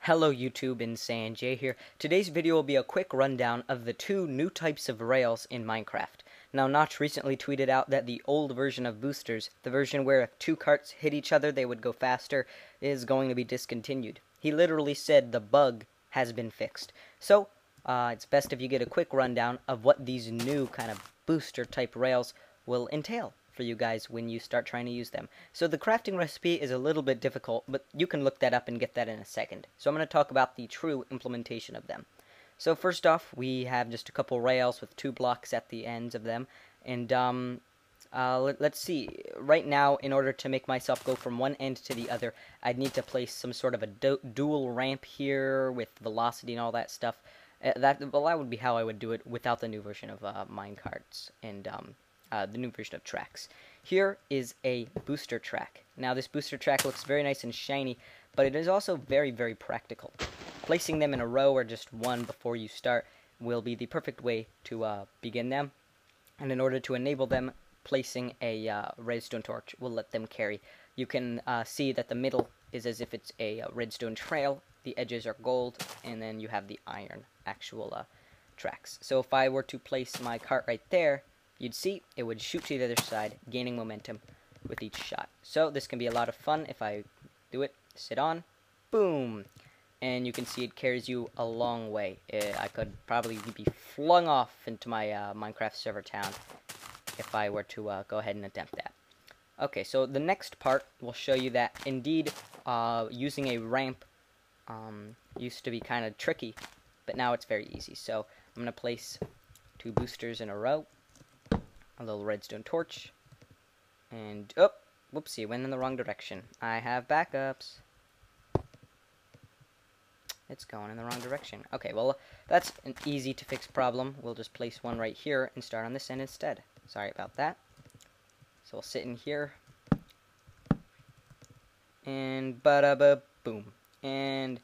Hello YouTube, Insane Jay here. Today's video will be a quick rundown of the two new types of rails in Minecraft. Now Notch recently tweeted out that the old version of boosters, the version where if two carts hit each other they would go faster, is going to be discontinued. He literally said the bug has been fixed. So, it's best if you get a quick rundown of what these new kind of booster type rails will entail for you guys when you start trying to use them. So the crafting recipe is a little bit difficult, but you can look that up and get that in a second. So I'm going to talk about the true implementation of them. So first off, we have just a couple rails with 2 blocks at the ends of them, and let's see. Right now, in order to make myself go from one end to the other, I'd need to place some sort of a dual ramp here with velocity and all that stuff. That would be how I would do it without the new version of minecarts and the new version of tracks. Here is a booster track. Now this booster track looks very nice and shiny, but it is also very, very practical. Placing them in a row or just one before you start will be the perfect way to begin them. And in order to enable them, placing a redstone torch will let them carry. You can see that the middle is as if it's a redstone trail, the edges are gold, and then you have the iron actual tracks. So if I were to place my cart right there, you'd see it would shoot to the other side, gaining momentum with each shot. So this can be a lot of fun if I do it. Sit on, boom, and you can see it carries you a long way. I could probably be flung off into my Minecraft server town if I were to go ahead and attempt that. Okay, so the next part will show you that indeed using a ramp used to be kind of tricky, but now it's very easy. So I'm going to place 2 boosters in a row. A little redstone torch, and oh, whoopsie, went in the wrong direction. I have backups. It's going in the wrong direction. Okay, well, that's an easy to fix problem. We'll just place one right here and start on this end instead. Sorry about that. So we'll sit in here, and ba-da-ba, boom, and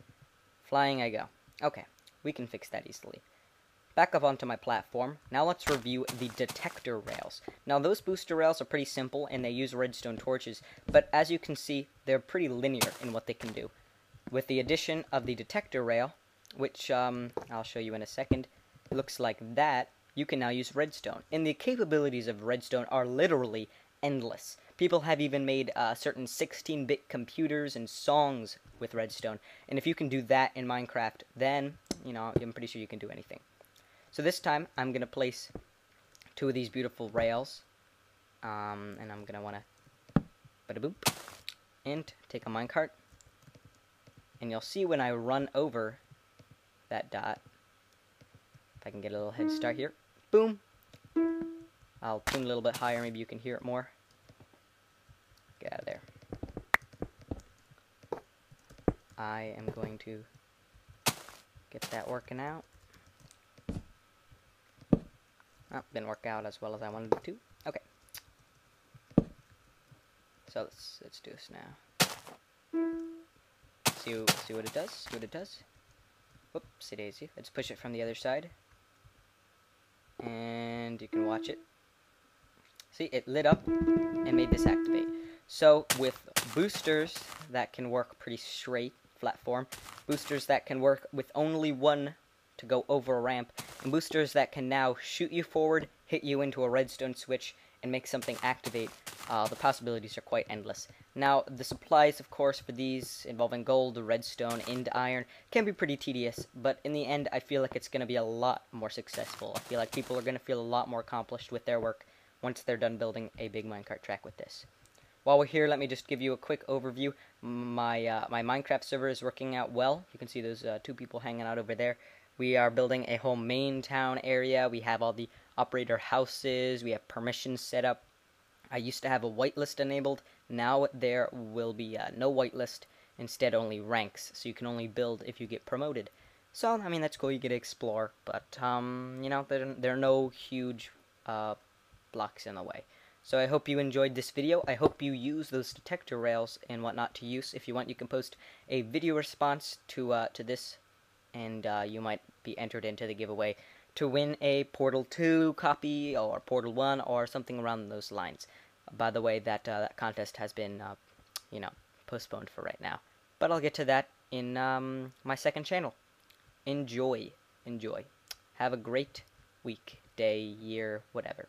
flying I go. Okay, we can fix that easily. Back up onto my platform. Now let's review the detector rails. Now those booster rails are pretty simple and they use redstone torches, but as you can see, they're pretty linear in what they can do. With the addition of the detector rail, which I'll show you in a second, looks like that, you can now use redstone. And the capabilities of redstone are literally endless. People have even made certain 16-bit computers and songs with redstone. And if you can do that in Minecraft, then, you know, I'm pretty sure you can do anything. So this time, I'm going to place 2 of these beautiful rails, and I'm going to want to bada-boop, and take a minecart, and you'll see when I run over that dot, if I can get a little head start here, boom, I'll tune a little bit higher, maybe you can hear it more, get out of there. I am going to get that working out. Oh, didn't work out as well as I wanted it to. Okay. So let's do this now. See what it does. See what it does. Whoopsie daisy. Let's push it from the other side. And you can watch it. See, it lit up and made this activate. So with boosters that can work pretty straight, flat form, boosters that can work with only one to go over a ramp, and boosters that can now shoot you forward, hit you into a redstone switch, and make something activate, the possibilities are quite endless. Now, the supplies, of course, for these, involving gold, redstone, and iron, can be pretty tedious, but in the end, I feel like it's going to be a lot more successful. I feel like people are going to feel a lot more accomplished with their work once they're done building a big minecart track with this. While we're here, let me just give you a quick overview. My Minecraft server is working out well. You can see those 2 people hanging out over there. We are building a whole main town area. We have all the operator houses. We have permissions set up. I used to have a whitelist enabled. Now there will be no whitelist. Instead, only ranks. So you can only build if you get promoted. So, I mean, that's cool. You get to explore. But, you know, there are no huge blocks in the way. So I hope you enjoyed this video. I hope you use those detector rails and whatnot to use. If you want, you can post a video response to this, and you might be entered into the giveaway to win a Portal 2 copy or Portal 1 or something around those lines. By the way, that contest has been, you know, postponed for right now. But I'll get to that in my second channel. Enjoy. Have a great week, day, year, whatever.